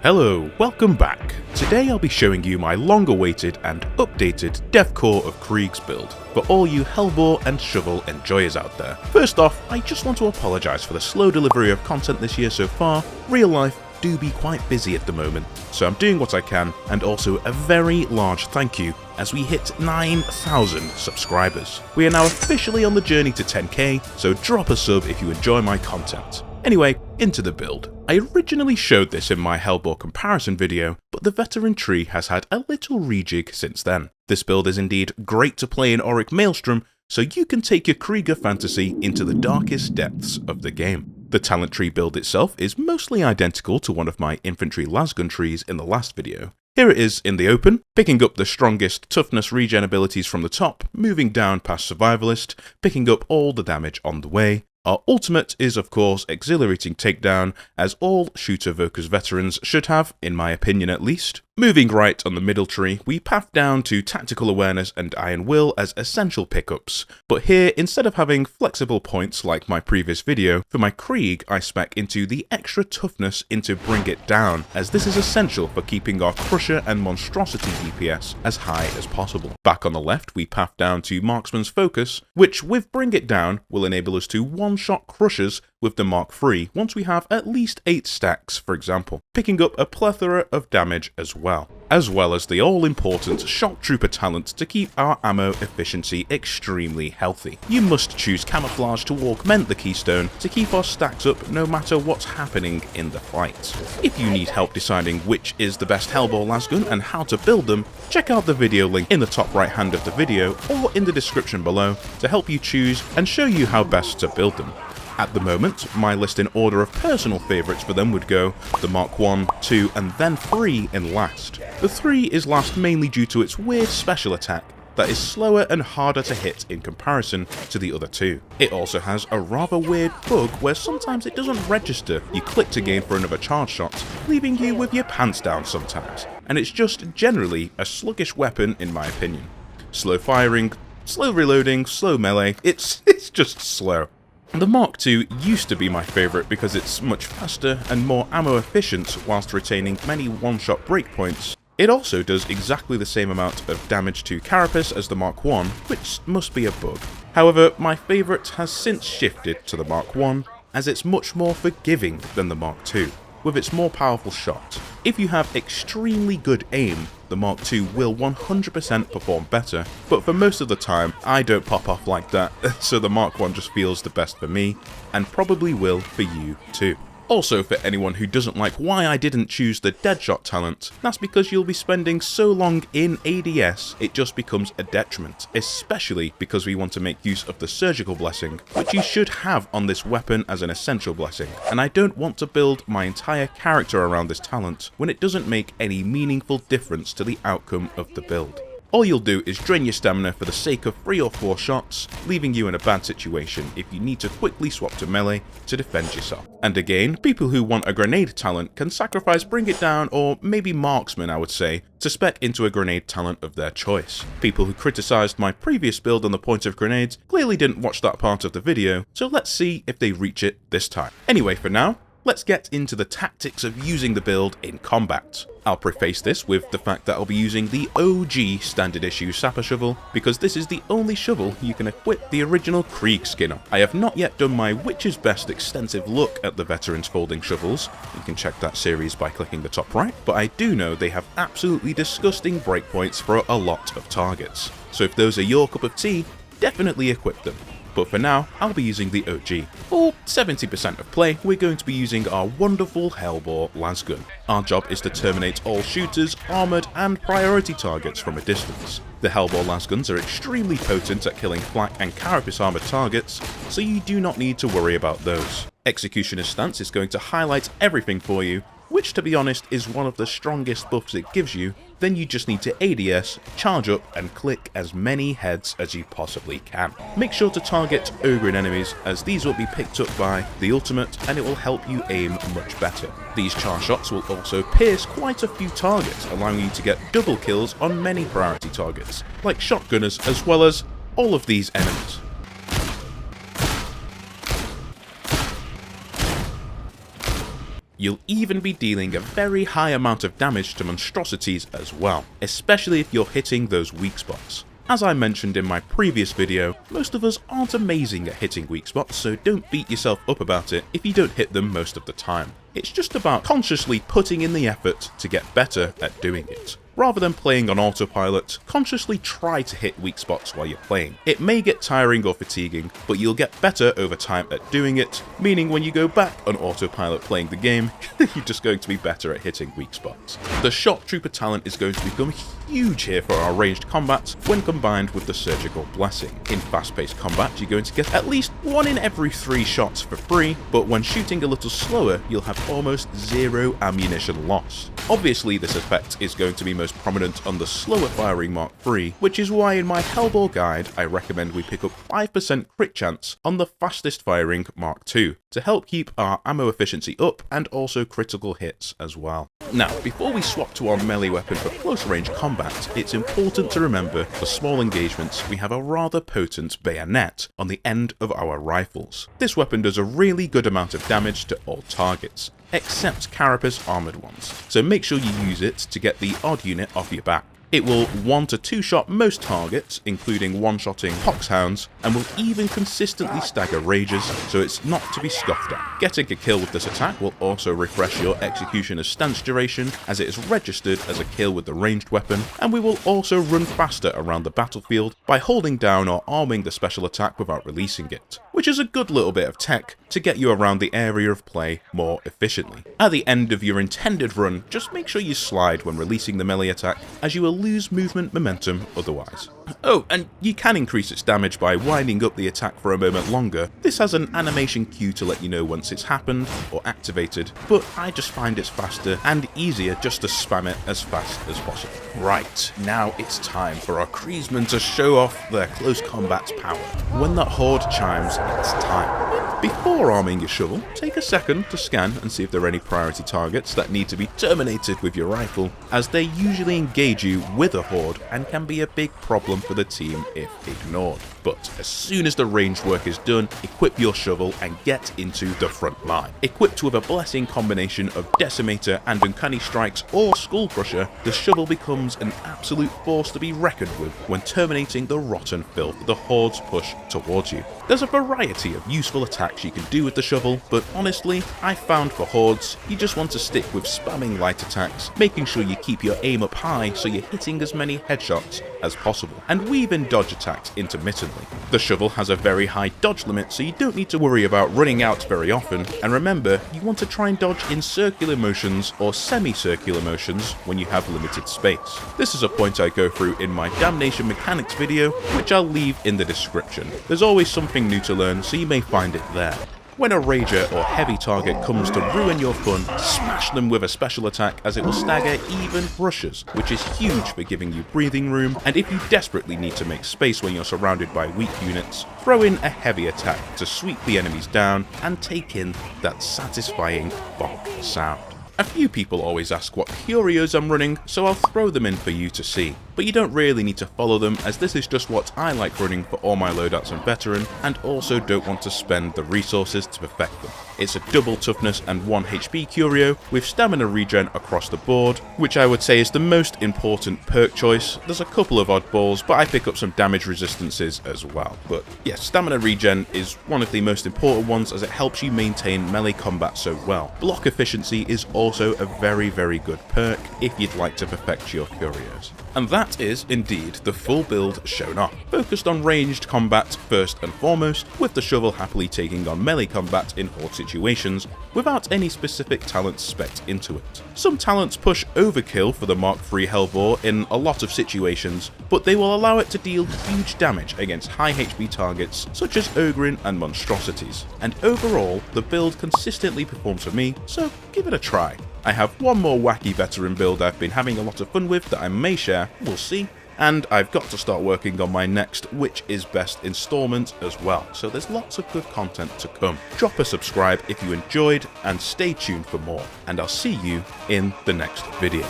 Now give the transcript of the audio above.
Hello, welcome back. Today I'll be showing you my long-awaited and updated dev core of Krieg's build for all you Helbore and Shovel enjoyers out there. First off, I just want to apologise for the slow delivery of content this year so far. Real life do be quite busy at the moment, so I'm doing what I can, and also a very large thank you as we hit 9,000 subscribers. We are now officially on the journey to 10k, so drop a sub if you enjoy my content. Anyway, into the build. I originally showed this in my Helbore comparison video, but the veteran tree has had a little rejig since then. This build is indeed great to play in Auric Maelstrom, so you can take your Krieger fantasy into the darkest depths of the game. The talent tree build itself is mostly identical to one of my infantry lasgun trees in the last video. Here it is in the open, picking up the strongest toughness regen abilities from the top, moving down past survivalist, picking up all the damage on the way. Our ultimate is of course exhilarating takedown, as all shooter Vokers veterans should have, in my opinion at least. Moving right on the middle tree, we path down to tactical awareness and iron will as essential pickups, but here instead of having flexible points like my previous video, for my Krieg I spec into the extra toughness into bring it down, as this is essential for keeping our crusher and monstrosity DPS as high as possible. Back on the left we path down to marksman's focus, which with bring it down will enable us to one-shot crushers with the Mark III once we have at least 8 stacks, for example, picking up a plethora of damage as well as the all-important Shock Trooper talent to keep our ammo efficiency extremely healthy. You must choose camouflage to augment the keystone to keep our stacks up no matter what's happening in the fight. If you need help deciding which is the best Helbore lasgun and how to build them, check out the video link in the top right hand of the video or in the description below to help you choose and show you how best to build them. At the moment, my list in order of personal favourites for them would go the Mark 1, 2 and then 3 in last. The 3 is last mainly due to its weird special attack that is slower and harder to hit in comparison to the other 2. It also has a rather weird bug where sometimes it doesn't register you clicked again for another charge shot, leaving you with your pants down sometimes, and it's just generally a sluggish weapon in my opinion. Slow firing, slow reloading, slow melee, it's just slow. The Mark II used to be my favourite because it's much faster and more ammo efficient whilst retaining many one-shot breakpoints. It also does exactly the same amount of damage to carapace as the Mark I, which must be a bug. However, my favourite has since shifted to the Mark I, as it's much more forgiving than the Mark II, with its more powerful shot. If you have extremely good aim, the Mark II will 100% perform better, but for most of the time I don't pop off like that, so the Mark I just feels the best for me, and probably will for you too. Also, for anyone who doesn't like why I didn't choose the Deadshot talent, that's because you'll be spending so long in ADS it just becomes a detriment, especially because we want to make use of the Surgical Blessing, which you should have on this weapon as an essential blessing, and I don't want to build my entire character around this talent when it doesn't make any meaningful difference to the outcome of the build. All you'll do is drain your stamina for the sake of 3 or 4 shots, leaving you in a bad situation if you need to quickly swap to melee to defend yourself. And again, people who want a grenade talent can sacrifice Bring It Down or maybe Marksman I would say, to spec into a grenade talent of their choice. People who criticised my previous build on the point of grenades clearly didn't watch that part of the video, so let's see if they reach it this time. Anyway, for now, let's get into the tactics of using the build in combat. I'll preface this with the fact that I'll be using the OG standard issue Sapper Shovel, because this is the only shovel you can equip the original Krieg skin on. I have not yet done my Which is Best extensive look at the veterans folding shovels, you can check that series by clicking the top right, but I do know they have absolutely disgusting breakpoints for a lot of targets. So if those are your cup of tea, definitely equip them. But for now, I'll be using the OG. For 70% of play, we're going to be using our wonderful Helbore lasgun. Our job is to terminate all shooters, armoured and priority targets from a distance. The Helbore lasguns are extremely potent at killing flak and carapace armoured targets, so you do not need to worry about those. Executioner's Stance is going to highlight everything for you, which to be honest is one of the strongest buffs it gives you. Then you just need to ADS, charge up and click as many heads as you possibly can. Make sure to target ogre enemies, as these will be picked up by the ultimate and it will help you aim much better. These charge shots will also pierce quite a few targets, allowing you to get double kills on many priority targets, like shotgunners as well as all of these enemies. You'll even be dealing a very high amount of damage to monstrosities as well, especially if you're hitting those weak spots. As I mentioned in my previous video, most of us aren't amazing at hitting weak spots, so don't beat yourself up about it if you don't hit them most of the time. It's just about consciously putting in the effort to get better at doing it. Rather than playing on autopilot, consciously try to hit weak spots while you're playing. It may get tiring or fatiguing, but you'll get better over time at doing it, meaning when you go back on autopilot playing the game, you're just going to be better at hitting weak spots. The Shock Trooper talent is going to become huge here for our ranged combat when combined with the Surgical Blessing. In fast-paced combat, you're going to get at least 1 in every 3 shots for free, but when shooting a little slower, you'll have almost 0 ammunition lost. Obviously, this effect is going to be most prominent on the slower firing Mark III, which is why in my Helbore guide I recommend we pick up 5% crit chance on the fastest firing Mark II to help keep our ammo efficiency up and also critical hits as well. Now, before we swap to our melee weapon for close range combat, it's important to remember for small engagements we have a rather potent bayonet on the end of our rifles. This weapon does a really good amount of damage to all targets, except carapace armoured ones, so make sure you use it to get the odd unit off your back. It will 1 to 2 shot most targets, including one-shotting Poxhounds, and will even consistently stagger Rages, so it's not to be scoffed at. Getting a kill with this attack will also refresh your Executioner's stance duration, as it is registered as a kill with the ranged weapon, and we will also run faster around the battlefield by holding down or arming the special attack without releasing it, which is a good little bit of tech to get you around the area of play more efficiently. At the end of your intended run, just make sure you slide when releasing the melee attack, as you will lose movement momentum otherwise. Oh, and you can increase its damage by winding up the attack for a moment longer. This has an animation cue to let you know once it's happened or activated, but I just find it's faster and easier just to spam it as fast as possible. Right, now it's time for our Kriegmen to show off their close combat power. When that horde chimes, it's time. Before arming your shovel, take a second to scan and see if there are any priority targets that need to be terminated with your rifle, as they usually engage you with a horde and can be a big problem for the team if ignored. But as soon as the ranged work is done, equip your shovel and get into the front line. Equipped with a blessing combination of Decimator and Uncanny Strikes or Skull Crusher, the shovel becomes an absolute force to be reckoned with when terminating the rotten filth the hordes push towards you. There's a variety of useful attacks you can do with the shovel, but honestly, I found for hordes, you just want to stick with spamming light attacks, making sure you keep your aim up high so you're hitting as many headshots as possible, and weave in dodge attacks intermittently. The shovel has a very high dodge limit, so you don't need to worry about running out very often, and remember, you want to try and dodge in circular motions or semi-circular motions when you have limited space. This is a point I go through in my Damnation Mechanics video, which I'll leave in the description. There's always something new to learn, so you may find it there. When a Rager or heavy target comes to ruin your fun, smash them with a special attack, as it will stagger even rushes, which is huge for giving you breathing room, and if you desperately need to make space when you're surrounded by weak units, throw in a heavy attack to sweep the enemies down and take in that satisfying bonk sound. A few people always ask what curios I'm running, so I'll throw them in for you to see. But you don't really need to follow them, as this is just what I like running for all my loadouts on Veteran, and also don't want to spend the resources to perfect them. It's a double toughness and 1 HP curio with stamina regen across the board, which I would say is the most important perk choice. There's a couple of oddballs, but I pick up some damage resistances as well. But yes, stamina regen is one of the most important ones, as it helps you maintain melee combat so well. Block efficiency is also a very good perk if you'd like to perfect your curios. And that is indeed the full build shown off, focused on ranged combat first and foremost, with the shovel happily taking on melee combat in horde situations without any specific talents spec'd into it. Some talents push overkill for the Mark III Helbore in a lot of situations, but they will allow it to deal huge damage against high HP targets such as Ogrin and Monstrosities, and overall the build consistently performs for me, so give it a try. I have one more wacky veteran build I've been having a lot of fun with that I may share, we'll see, and I've got to start working on my next Which Is Best installment as well, so there's lots of good content to come. Drop a subscribe if you enjoyed, and stay tuned for more, and I'll see you in the next video.